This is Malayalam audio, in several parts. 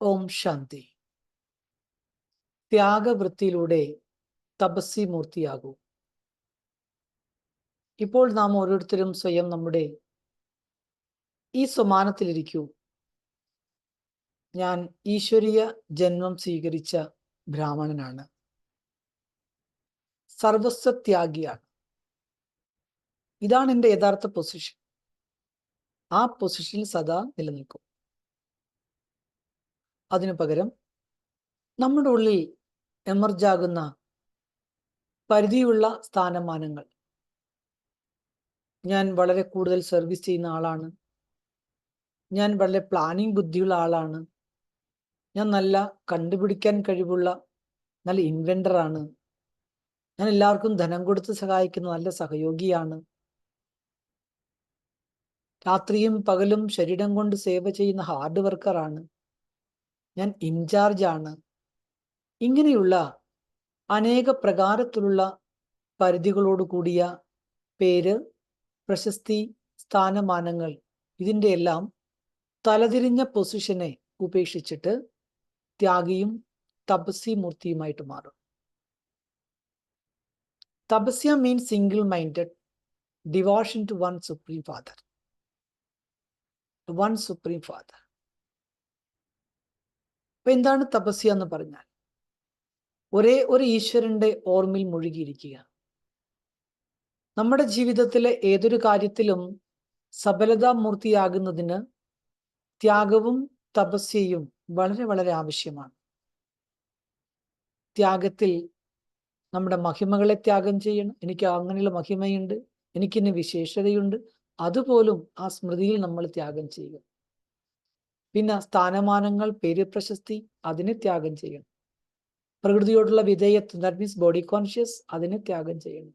ഓം ശാന്തി. ത്യാഗവൃത്തിയിലൂടെ തപസ്വി മൂർത്തിയാകൂ. ഇപ്പോൾ നാം ഓരോരുത്തരും സ്വയം നമ്മുടെ ഈ സ്വമാനത്തിലിരിക്കൂ. ഞാൻ ഈശ്വരീയ ജന്മം സ്വീകരിച്ച ബ്രാഹ്മണനാണ്, സർവസ്വത്യാഗിയാണ്. ഇതാണ് എൻ്റെ യഥാർത്ഥ പൊസിഷൻ. ആ പൊസിഷനിൽ സദാ നിലനിൽക്കും. അതിനു പകരം നമ്മുടെ ഉള്ളിൽ എമർജാകുന്ന പരിധിയുള്ള സ്ഥാനമാനങ്ങൾ, ഞാൻ വളരെ കൂടുതൽ സർവീസ് ചെയ്യുന്ന ആളാണ്, ഞാൻ വളരെ പ്ലാനിങ് ബുദ്ധിയുള്ള ആളാണ്, ഞാൻ നല്ല കണ്ടുപിടിക്കാൻ കഴിവുള്ള നല്ല ഇൻവെന്ററാണ്, ഞാൻ എല്ലാവർക്കും ധനം കൊടുത്ത് സഹായിക്കുന്ന നല്ല സഹയോഗിയാണ്, രാത്രിയും പകലും ശരീരം കൊണ്ട് സേവ ചെയ്യുന്ന ഹാർഡ് വർക്കറാണ്, ഞാൻ ഇൻചാർജ് ആണ്. ഇങ്ങനെയുള്ള അനേക പ്രകാരത്തിലുള്ള പരിധികളോട് കൂടിയ പേര്, പ്രശസ്തി, സ്ഥാനമാനങ്ങൾ, ഇതിൻ്റെ എല്ലാം തലതിരിഞ്ഞ പൊസിഷനെ ഉപേക്ഷിച്ചിട്ട് ത്യാഗിയും തപസ്വി മൂർത്തിയുമായിട്ട് മാറും. Tapasya means single minded devotion to one supreme father. One supreme father. അപ്പൊ എന്താണ് തപസ്യ എന്ന് പറഞ്ഞാൽ? ഒരേ ഒരു ഈശ്വരന്റെ ഓർമ്മയിൽ മുഴുകിയിരിക്കുക. നമ്മുടെ ജീവിതത്തിലെ ഏതൊരു കാര്യത്തിലും സഫലതാമൂർത്തിയാകുന്നതിന് ത്യാഗവും തപസ്യയും വളരെ വളരെ ആവശ്യമാണ്. ത്യാഗത്തിൽ നമ്മുടെ മഹിമകളെ ത്യാഗം ചെയ്യണം. എനിക്ക് അങ്ങനെയുള്ള മഹിമയുണ്ട്, എനിക്കിന്ന് വിശേഷതയുണ്ട്, അതുപോലും ആ സ്മൃതിയിൽ നമ്മൾ ത്യാഗം ചെയ്യുക. പിന്നെ സ്ഥാനമാനങ്ങൾ, പേര്, പ്രശസ്തി, അതിനെ ത്യാഗം ചെയ്യണം. പ്രകൃതിയോടുള്ള വിധേയത്വം, ദാറ്റ് മീൻസ് ബോഡി കോൺഷ്യസ്, അതിനെ ത്യാഗം ചെയ്യണം.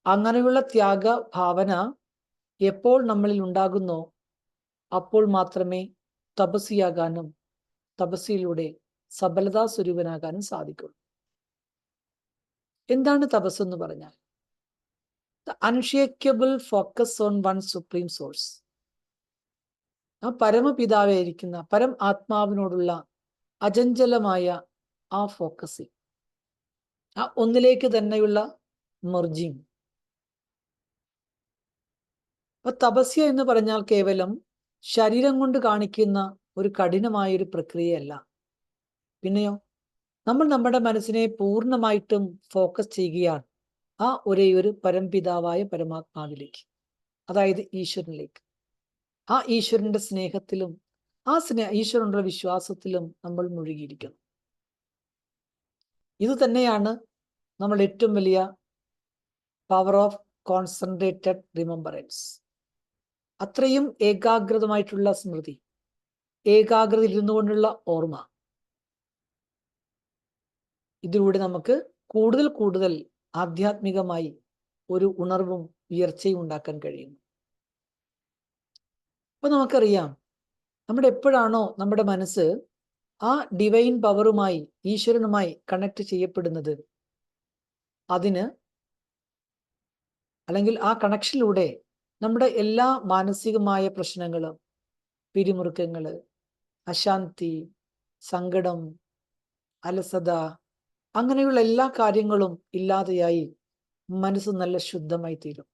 അങ്ങനെയുള്ള ത്യാഗ ഭാവന എപ്പോൾ നമ്മളിൽ ഉണ്ടാകുന്നോ അപ്പോൾ മാത്രമേ തപസ്വിയാകാനും തപസ്യയിലൂടെ സഫലതാ സ്വരൂപനാകാനും സാധിക്കുള്ളൂ. എന്താണ് തപസ് എന്ന് പറഞ്ഞാൽ? The unshakeable focus on one supreme source. ആ പരമപിതാവായിരിക്കുന്ന പരം ആത്മാവിനോടുള്ള അചഞ്ചലമായ ആ ഫോക്കസിങ്, ആ ഒന്നിലേക്ക് തന്നെയുള്ള മെർജിങ്. അപ്പൊ തപസ്യ എന്ന് പറഞ്ഞാൽ കേവലം ശരീരം കൊണ്ട് കാണിക്കുന്ന ഒരു കഠിനമായൊരു പ്രക്രിയയല്ല. പിന്നെയോ, നമ്മൾ നമ്മുടെ മനസ്സിനെ പൂർണ്ണമായിട്ടും ഫോക്കസ് ചെയ്യുകയാണ് ആ ഒരേ ഒരു പരംപിതാവായ പരമാത്മാവിലേക്ക്, അതായത് ഈശ്വരനിലേക്ക്. ആ ഈശ്വരന്റെ സ്നേഹത്തിലും ആ ഈശ്വരനുള്ള വിശ്വാസത്തിലും നമ്മൾ മുഴുകിയിരിക്കണം. ഇത് തന്നെയാണ് നമ്മൾ ഏറ്റവും വലിയ പവർ ഓഫ് കോൺസെൻട്രേറ്റഡ് റിമെമ്പറൻസ്. അത്രയും ഏകാഗ്രതമായിട്ടുള്ള സ്മൃതി, ഏകാഗ്രത ഇരുന്നു കൊണ്ടുള്ള ഓർമ്മ. ഇതിലൂടെ നമുക്ക് കൂടുതൽ കൂടുതൽ ആധ്യാത്മികമായി ഒരു ഉണർവും ഉയർച്ചയും ഉണ്ടാക്കാൻ കഴിയും. അപ്പൊ നമുക്കറിയാം, നമ്മുടെ എപ്പോഴാണോ നമ്മുടെ മനസ്സ് ആ ഡിവൈൻ പവറുമായി, ഈശ്വരനുമായി കണക്ട് ചെയ്യപ്പെടുന്നത്, അതിന് അല്ലെങ്കിൽ ആ കണക്ഷനിലൂടെ നമ്മുടെ എല്ലാ മാനസികമായ പ്രശ്നങ്ങളും, പിരിമുറുക്കങ്ങള്, അശാന്തി, സങ്കടം, അലസത, അങ്ങനെയുള്ള എല്ലാ കാര്യങ്ങളും ഇല്ലാതെയായി മനസ്സ് നല്ല ശുദ്ധമായി തീരും.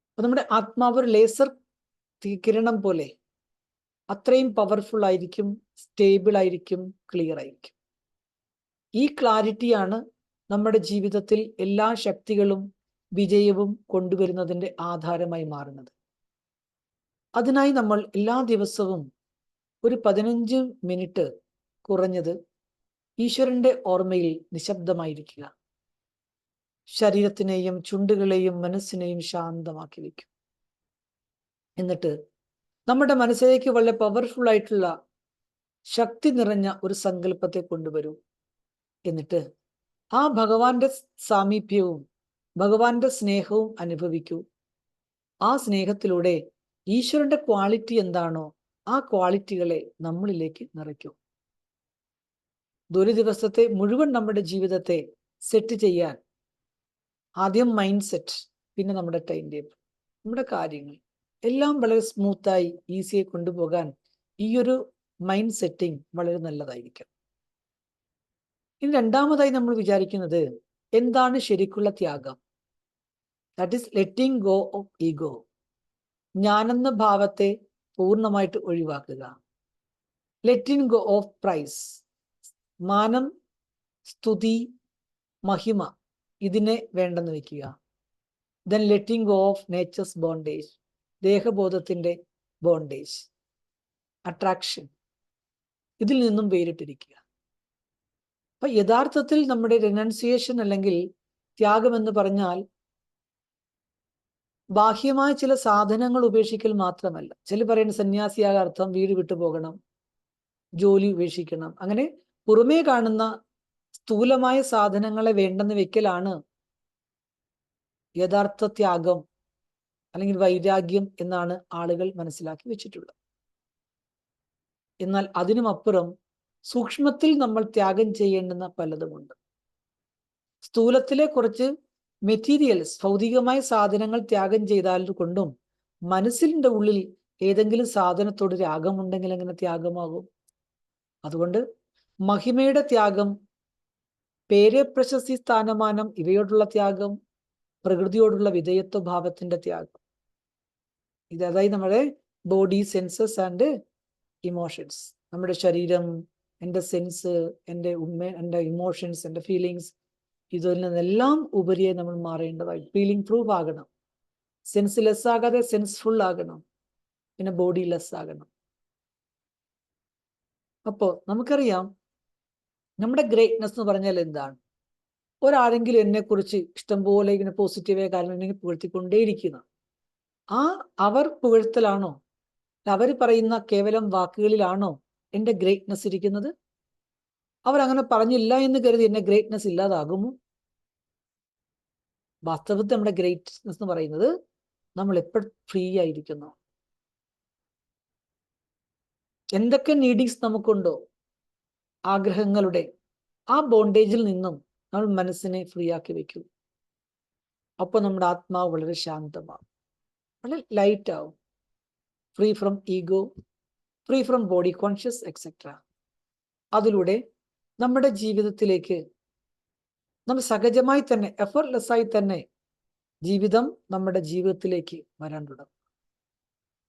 അപ്പൊ നമ്മുടെ ആത്മാവ് ഒരു ലേസർ കിരണം പോലെ അത്രയും പവർഫുൾ ആയിരിക്കും, സ്റ്റേബിൾ ആയിരിക്കും, ക്ലിയർ ആയിരിക്കും. ഈ ക്ലാരിറ്റിയാണ് നമ്മുടെ ജീവിതത്തിൽ എല്ലാ ശക്തികളും വിജയവും കൊണ്ടുവരുന്നതിൻ്റെ ആധാരമായി മാറുന്നത്. അതിനായി നമ്മൾ എല്ലാ ദിവസവും ഒരു 15 മിനിറ്റ് കുറഞ്ഞത് ഈശ്വരന്റെ ഓർമ്മയിൽ നിശബ്ദമായിരിക്കുക. ശരീരത്തിനെയും ചുണ്ടുകളെയും മനസ്സിനെയും ശാന്തമാക്കി വയ്ക്കും. എന്നിട്ട് നമ്മുടെ മനസ്സിലേക്ക് വളരെ പവർഫുൾ ആയിട്ടുള്ള ശക്തി നിറഞ്ഞ ഒരു സങ്കല്പത്തെ കൊണ്ടുവരൂ. എന്നിട്ട് ആ ഭഗവാന്റെ സാമീപ്യവും ഭഗവാന്റെ സ്നേഹവും അനുഭവിക്കൂ. ആ സ്നേഹത്തിലൂടെ ഈശ്വരന്റെ ക്വാളിറ്റി എന്താണോ ആ ക്വാളിറ്റികളെ നമ്മളിലേക്ക് നിറയ്ക്കൂ. ഒരു ദിവസത്തെ മുഴുവൻ നമ്മുടെ ജീവിതത്തെ സെറ്റ് ചെയ്യാൻ ആദ്യം മൈൻഡ് സെറ്റ്, പിന്നെ നമ്മുടെ ടൈം ടേബിൾ, നമ്മുടെ കാര്യങ്ങൾ എല്ലാം വളരെ സ്മൂത്തായി ഈസിയായി കൊണ്ടുപോകാൻ ഈ ഒരു മൈൻഡ് സെറ്റിംഗ് വളരെ നല്ലതായിരിക്കും. ഇനി രണ്ടാമതായി നമ്മൾ വിചാരിക്കുന്നത് എന്താണ് ശരിക്കുള്ള ത്യാഗം? That is letting go of ego. ഞാനെന്ന ഭാവത്തെ പൂർണ്ണമായിട്ട് ഒഴിവാക്കുക. Letting go of praise. മാനം, സ്തുതി, മഹിമ ഇതിനെ വേണ്ടെന്ന് വെക്കുക. Then letting go of nature's bondage. ദേഹബോധത്തിന്റെ ബോണ്ടേജ്, അട്രാക്ഷൻ, ഇതിൽ നിന്നും വേറിട്ടിരിക്കുക. അപ്പൊ യഥാർത്ഥത്തിൽ നമ്മുടെ റിനൗൺസിയേഷൻ അല്ലെങ്കിൽ ത്യാഗം എന്ന് പറഞ്ഞാൽ ബാഹ്യമായ ചില സാധനങ്ങൾ ഉപേക്ഷിക്കൽ മാത്രമല്ല. ചില പറയുന്ന സന്യാസിയായ അർത്ഥം വീട് വിട്ടു പോകണം, ജോലി ഉപേക്ഷിക്കണം, അങ്ങനെ പുറമേ കാണുന്ന സ്ഥൂലമായ സാധനങ്ങളെ വേണ്ടെന്ന് വെക്കലാണ് യഥാർത്ഥ ത്യാഗം അല്ലെങ്കിൽ വൈരാഗ്യം എന്നാണ് ആളുകൾ മനസ്സിലാക്കി വെച്ചിട്ടുള്ളത്. എന്നാൽ അതിനുമപ്പുറം സൂക്ഷ്മത്തിൽ നമ്മൾ ത്യാഗം ചെയ്യേണ്ടുന്ന പലതുമുണ്ട്. സ്ഥൂലത്തിലെ കുറച്ച് മെറ്റീരിയൽസ്, ഭൗതികമായ സാധനങ്ങൾ ത്യാഗം ചെയ്താൽ കൊണ്ടും മനസ്സിൻ്റെ ഉള്ളിൽ ഏതെങ്കിലും സാധനത്തോട് രാഗമുണ്ടെങ്കിൽ എങ്ങനെ ത്യാഗമാകും? അതുകൊണ്ട് മഹിമയുടെ ത്യാഗം, പേര്, പ്രശസ്തി, സ്ഥാനമാനം ഇവയോടുള്ള ത്യാഗം, പ്രകൃതിയോടുള്ള വിധേയത്വ ഭാവത്തിന്റെ ത്യാഗം, അതായത് നമ്മുടെ ബോഡി, സെൻസസ് ആൻഡ് ഇമോഷൻസ്. നമ്മുടെ ശരീരം, എൻ്റെ സെൻസ്, എൻ്റെ എൻ്റെ ഇമോഷൻസ്, എൻ്റെ ഫീലിങ്സ്, ഇതിൽ നിന്നെല്ലാം ഉപരിയായി നമ്മൾ മാറേണ്ടതായി ഫീലിംഗ് പ്രൂഫ് ആകണം. സെൻസ് ലെസ് ആകാതെ സെൻസ്ഫുൾ ആകണം, പിന്നെ ബോഡി ലെസ് ആകണം. അപ്പോൾ നമുക്കറിയാം നമ്മുടെ ഗ്രേറ്റ്നെസ് എന്ന് പറഞ്ഞാൽ എന്താണ്? ഒരാളെങ്കിലും എന്നെക്കുറിച്ച് ഇഷ്ടംപോലെ ഇങ്ങനെ പോസിറ്റീവായ കാര്യങ്ങൾ പുകഴ്ത്തിക്കൊണ്ടേയിരിക്കുന്ന ആ അവർ പുകഴ്ത്തലാണോ, അവർ പറയുന്ന കേവലം വാക്കുകളിലാണോ എൻ്റെ ഗ്രേറ്റ്നെസ് ഇരിക്കുന്നത്? അവരങ്ങനെ പറഞ്ഞില്ല എന്ന് കരുതി എന്നെ ഗ്രേറ്റ്നെസ് ഇല്ലാതാകുമോ? വാസ്തവത്തിൽ നമ്മുടെ ഗ്രേറ്റ്നെസ് എന്ന് പറയുന്നത് നമ്മൾ എപ്പോഴും ഫ്രീ ആയിരിക്കുന്നു. എന്തൊക്കെ നീഡിങ്സ് നമുക്കുണ്ടോ, ആഗ്രഹങ്ങളുടെ ആ ബോണ്ടേജിൽ നിന്നും നമ്മൾ മനസ്സിനെ ഫ്രീ ആക്കി വെക്കും. അപ്പോൾ നമ്മുടെ ആത്മാവ് വളരെ ശാന്തമാവും, വളരെ ലൈറ്റ് ആവും, free from ego, free from body conscious etcetera. അതിലൂടെ നമ്മുടെ ജീവിതത്തിലേക്ക് നമ്മൾ സഹജമായി തന്നെ, എഫർട്ട്ലെസ്സായി തന്നെ ജീവിതം നമ്മുടെ ജീവിതത്തിലേക്ക് വരാൻ തുടങ്ങും.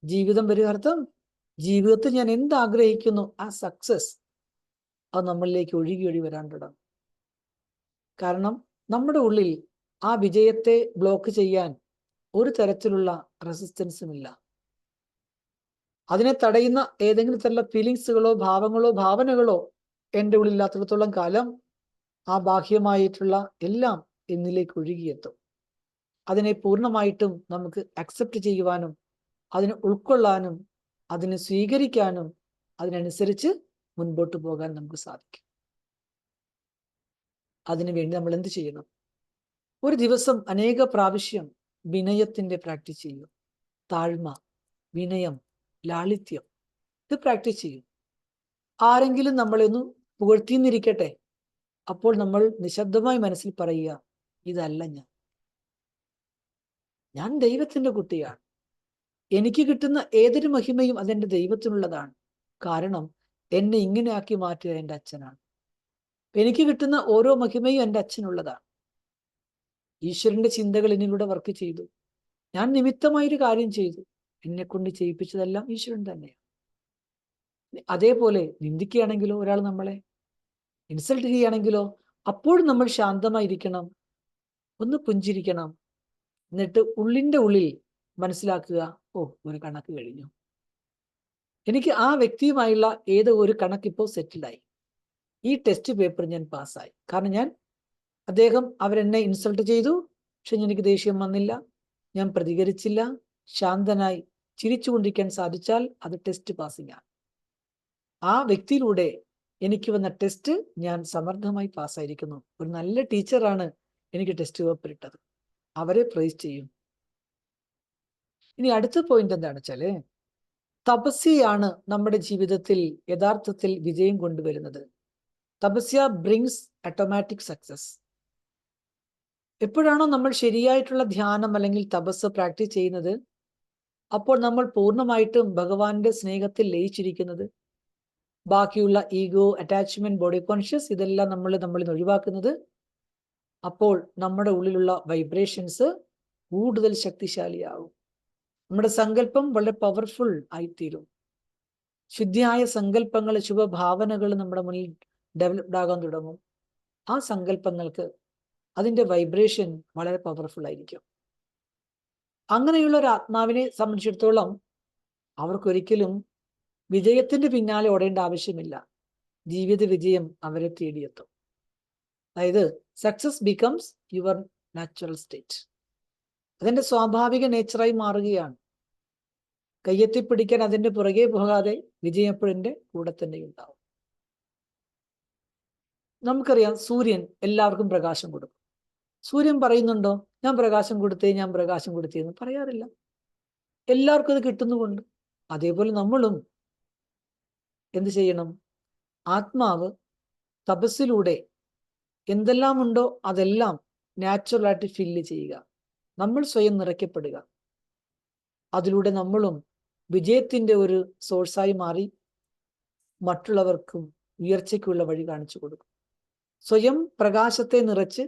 ജീവിതം വരിക അർത്ഥം ജീവിതത്തിൽ ഞാൻ എന്താഗ്രഹിക്കുന്നു ആ സക്സസ് അത് നമ്മളിലേക്ക് ഒഴുകി വരാൻ തുടങ്ങും. കാരണം നമ്മുടെ ഉള്ളിൽ ആ വിജയത്തെ ബ്ലോക്ക് ചെയ്യാൻ ഒരു തരത്തിലുള്ള റെസിസ്റ്റൻസും ഇല്ല. അതിനെ തടയുന്ന ഏതെങ്കിലും തരത്തിലുള്ള ഫീലിങ്സുകളോ ഭാവങ്ങളോ ഭാവനകളോ എൻ്റെ ഉള്ളിലില്ലാത്തിടത്തോളം കാലം ആ ബാഹ്യമായിട്ടുള്ള എല്ലാം എന്നിലേക്ക് ഒഴുകിയെത്തും. അതിനെ പൂർണ്ണമായിട്ടും നമുക്ക് അക്സെപ്റ്റ് ചെയ്യുവാനും അതിനെ ഉൾക്കൊള്ളാനും അതിനെ സ്വീകരിക്കാനും അതിനനുസരിച്ച് മുൻപോട്ട് പോകാൻ നമുക്ക് സാധിക്കും. അതിനുവേണ്ടി നമ്മൾ എന്ത് ചെയ്യണം? ഒരു ദിവസം അനേക പ്രാവശ്യം വിനയത്തിന്റെ പ്രാക്ടീസ് ചെയ്യും. താഴ്മ, വിനയം, ലാളിത്യം, ഇത് പ്രാക്ടീസ് ചെയ്യും. ആരെങ്കിലും നമ്മളെ ഒന്ന് പുകഴ്ത്തിന്നിരിക്കട്ടെ, അപ്പോൾ നമ്മൾ നിശബ്ദമായി മനസ്സിൽ പറയുക, ഇതല്ല ഞാൻ ദൈവത്തിന്റെ കുട്ടിയാണ്. എനിക്ക് കിട്ടുന്ന ഏതൊരു മഹിമയും അതെന്റെ ദൈവത്തിനുള്ളതാണ്. കാരണം എന്നെ ഇങ്ങനെ ആക്കി മാറ്റിയ എൻ്റെ അച്ഛനാണ്. എനിക്ക് കിട്ടുന്ന ഓരോ മഹിമയും എൻ്റെ അച്ഛനുള്ളതാണ്. ഈശ്വരന്റെ ചിന്തകൾ എന്നിലൂടെ വർക്ക് ചെയ്തു. ഞാൻ നിമിത്തമായൊരു കാര്യം ചെയ്തു. എന്നെ കൊണ്ട് ചെയ്യിപ്പിച്ചതെല്ലാം ഈശ്വരൻ തന്നെയാണ്. അതേപോലെ നിന്ദിക്കുകയാണെങ്കിലോ, ഒരാൾ നമ്മളെ ഇൻസൾട്ട് ചെയ്യുകയാണെങ്കിലോ, അപ്പോഴും നമ്മൾ ശാന്തമായിരിക്കണം, ഒന്ന് പുഞ്ചിരിക്കണം. എന്നിട്ട് ഉള്ളിൻ്റെ ഉള്ളിൽ മനസ്സിലാക്കുക, ഓ, ഒരു കണക്ക് കഴിഞ്ഞു. എനിക്ക് ആ വ്യക്തിയുമായുള്ള ഏതോ ഒരു കണക്കിപ്പോൾ സെറ്റിലായി. ഈ ടെസ്റ്റ് പേപ്പർ ഞാൻ പാസ്സായി. കാരണം അവരെന്നെ ഇൻസൾട്ട് ചെയ്തു, പക്ഷെ എനിക്ക് ദേഷ്യം വന്നില്ല, ഞാൻ പ്രതികരിച്ചില്ല, ശാന്തനായി ചിരിച്ചുകൊണ്ടിരിക്കാൻ സാധിച്ചാൽ അത് ടെസ്റ്റ് പാസിംഗ് ആണ്. ആ വ്യക്തിയിലൂടെ എനിക്ക് വന്ന ടെസ്റ്റ് ഞാൻ സമർത്ഥമായി പാസ്സായിരിക്കുന്നു. ഒരു നല്ല ടീച്ചറാണ് എനിക്ക് ടെസ്റ്റ് പേപ്പർ ഇട്ടത്. അവരെ പ്രൈസ് ചെയ്യും. ഇനി അടുത്ത പോയിന്റ് എന്താണെന്ന് വെച്ചാല്, തപസ്യയാണ് നമ്മുടെ ജീവിതത്തിൽ യഥാർത്ഥത്തിൽ വിജയം കൊണ്ടുവരുന്നത്. Tapasya brings automatic success. എപ്പോഴാണോ നമ്മൾ ശരിയായിട്ടുള്ള ധ്യാനം അല്ലെങ്കിൽ തപസ് പ്രാക്ടീസ് ചെയ്യുന്നത്, അപ്പോൾ നമ്മൾ പൂർണ്ണമായിട്ടും ഭഗവാന്റെ സ്നേഹത്തിൽ ലയിച്ചിരിക്കുന്നത്. ബാക്കിയുള്ള ഈഗോ, അറ്റാച്ച്മെന്റ്, ബോഡി കോൺഷ്യസ് ഇതെല്ലാം നമ്മളിൽ നിന്ന് ഒഴിവാക്കുന്നത്, അപ്പോൾ നമ്മുടെ ഉള്ളിലുള്ള വൈബ്രേഷൻസ് കൂടുതൽ ശക്തിശാലിയാവും. നമ്മുടെ സങ്കല്പം വളരെ പവർഫുൾ ആയിത്തീരും. ശുദ്ധിയായ സങ്കല്പങ്ങൾ, ശുഭഭാവനകൾ നമ്മുടെ മുന്നിൽ ഡെവലപ്ഡ് ആകാൻ തുടങ്ങും. ആ സങ്കല്പങ്ങൾക്ക് അതിൻ്റെ വൈബ്രേഷൻ വളരെ പവർഫുൾ ആയിരിക്കും. അങ്ങനെയുള്ള ഒരു ആത്മാവിനെ സംബന്ധിച്ചിടത്തോളം അവർക്കൊരിക്കലും വിജയത്തിന്റെ പിന്നാലെ ഓടേണ്ട ആവശ്യമില്ല. ജീവിത വിജയം അവരെ തേടിയെത്തും. അതായത് success becomes your natural state. അതിന്റെ സ്വാഭാവിക നേച്ചറായി മാറുകയാണ്. കയ്യെത്തിപ്പിടിക്കാൻ അതിന്റെ പുറകെ പോകാതെ വിജയം എപ്പോഴെന്റെ കൂടെ തന്നെ ഉണ്ടാവും. നമുക്കറിയാം, സൂര്യൻ എല്ലാവർക്കും പ്രകാശം കൊടുക്കും. സൂര്യൻ പറയുന്നുണ്ടോ ഞാൻ പ്രകാശം കൊടുത്തേ എന്ന്? പറയാറില്ല. എല്ലാവർക്കും അത് കിട്ടുന്നുമുണ്ട്. അതേപോലെ നമ്മളും എന്ത് ചെയ്യണം? ആത്മാവ് തപസ്സിലൂടെ എന്തെല്ലാം ഉണ്ടോ അതെല്ലാം നാച്ചുറലായിട്ട് ഫില്ല് ചെയ്യുക. നമ്മൾ സ്വയം നിറയ്ക്കപ്പെടുക. അതിലൂടെ നമ്മളും വിജയത്തിന്റെ ഒരു സോഴ്സായി മാറി മറ്റുള്ളവർക്കും ഉയർച്ചയ്ക്കുള്ള വഴി കാണിച്ചു കൊടുക്കും. സ്വയം പ്രകാശത്തെ നിറച്ച്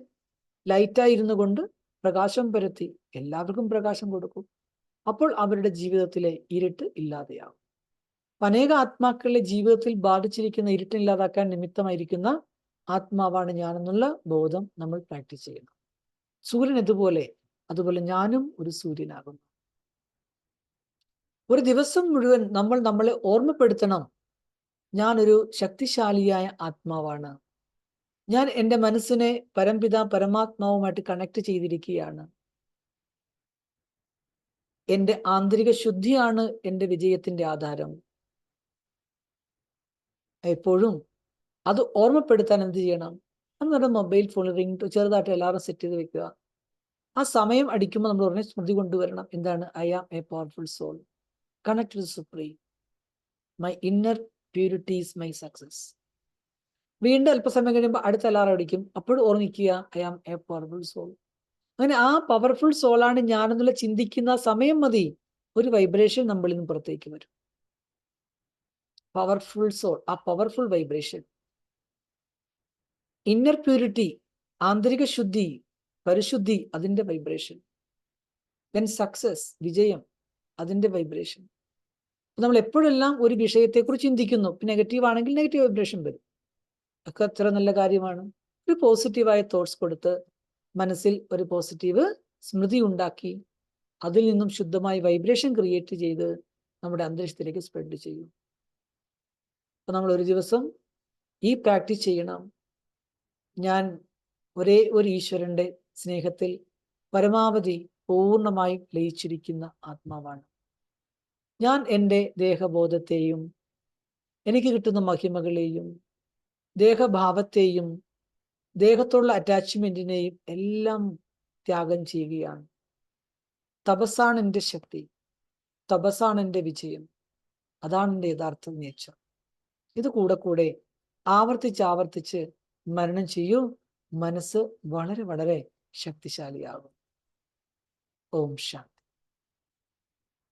ലൈറ്റായിരുന്നു കൊണ്ട് പ്രകാശം പരത്തി എല്ലാവർക്കും പ്രകാശം കൊടുക്കും. അപ്പോൾ അവരുടെ ജീവിതത്തിലെ ഇരുട്ട് ഇല്ലാതെയാവും. അനേക ആത്മാക്കളുടെ ജീവിതത്തിൽ ബാധിച്ചിരിക്കുന്ന ഇരുട്ടില്ലാതാക്കാൻ നിമിത്തമായിരിക്കുന്ന ആത്മാവാണ് ഞാനെന്നുള്ള ബോധം നമ്മൾ പ്രാക്ടീസ് ചെയ്യണം. സൂര്യൻ അതുപോലെ ഞാനും ഒരു സൂര്യനാകുന്നു. ഒരു ദിവസം മുഴുവൻ നമ്മൾ നമ്മളെ ഓർമ്മപ്പെടുത്തണം, ഞാനൊരു ശക്തിശാലിയായ ആത്മാവാണ്. ഞാൻ എൻ്റെ മനസ്സിനെ പരംപിത പരമാത്മാവുമായിട്ട് കണക്ട് ചെയ്തിരിക്കുകയാണ്. എൻ്റെ ആന്തരിക ശുദ്ധിയാണ് എൻ്റെ വിജയത്തിന്റെ ആധാരം. എപ്പോഴും അത് ഓർമ്മപ്പെടുത്താൻ എന്ത് ചെയ്യണം? നമ്മുടെ മൊബൈൽ ഫോണിൽ റിംഗ് ചെറുതായിട്ട് എല്ലാവരും സെറ്റ് ചെയ്ത് വെക്കുക. ആ സമയം അടിക്കുമ്പോൾ നമ്മൾ ഉടനെ സ്മൃതി കൊണ്ടുവരണം. എന്താണ്? I am a powerful soul, connect to supreme. My inner purity is my success. വീണ്ടും അല്പസമയം കഴിയുമ്പോൾ അടുത്ത അലാറം അടിക്കും. അപ്പോഴും ഓർമ്മിക്കുക, I am a powerful soul. അങ്ങനെ ആ പവർഫുൾ സോളാണ് ഞാനെന്നുള്ള ചിന്തിക്കുന്ന സമയം മതി ഒരു വൈബ്രേഷൻ നമ്മളിൽ നിന്ന് പുറത്തേക്ക് വരും. പവർഫുൾ സോൾ, ആ പവർഫുൾ വൈബ്രേഷൻ. ഇന്നർ പ്യൂരിറ്റി, ആന്തരിക ശുദ്ധി, പരിശുദ്ധി, അതിന്റെ വൈബ്രേഷൻ. ദെൻ സക്സസ്, വിജയം, അതിന്റെ വൈബ്രേഷൻ. നമ്മൾ എപ്പോഴെല്ലാം ഒരു വിഷയത്തെക്കുറിച്ച് ചിന്തിക്കുന്നു, നെഗറ്റീവ് ആണെങ്കിൽ നെഗറ്റീവ് വൈബ്രേഷൻ വരും. ഒക്കെ അത്ര നല്ല കാര്യമാണ്. ഒരു പോസിറ്റീവായ തോട്ട്സ് കൊടുത്ത് മനസ്സിൽ ഒരു പോസിറ്റീവ് സ്മൃതി ഉണ്ടാക്കി അതിൽ നിന്നും ശുദ്ധമായ വൈബ്രേഷൻ ക്രിയേറ്റ് ചെയ്ത് നമ്മുടെ അന്തരീക്ഷത്തിലേക്ക് സ്പ്രെഡ് ചെയ്യും. അപ്പൊ നമ്മൾ ഒരു ദിവസം ഈ പ്രാക്ടീസ് ചെയ്യണം. ഞാൻ ഒരേ ഒരു ഈശ്വരന്റെ സ്നേഹത്തിൽ പരമാവധി പൂർണ്ണമായി ലയിച്ചിരിക്കുന്ന ആത്മാവാണ്. ഞാൻ എൻ്റെ ദേഹബോധത്തെയും എനിക്ക് കിട്ടുന്ന മഹിമകളെയും ദേഹഭാവത്തെയും ദേഹത്തോടുള്ള അറ്റാച്ച്മെന്റിനെയും എല്ലാം ത്യാഗം ചെയ്യുകയാണ്. തപസ്സാണ് എൻ്റെ ശക്തി, തപസ്സാണ് എൻ്റെ വിജയം, അതാണ് എൻ്റെ യഥാർത്ഥ നേച്ചർ. ഇത് കൂടെ ആവർത്തിച്ച് മരണം ചെയ്യൂ. മനസ്സ് വളരെ വളരെ ശക്തിശാലിയാകും. ഓം ശാന്തി.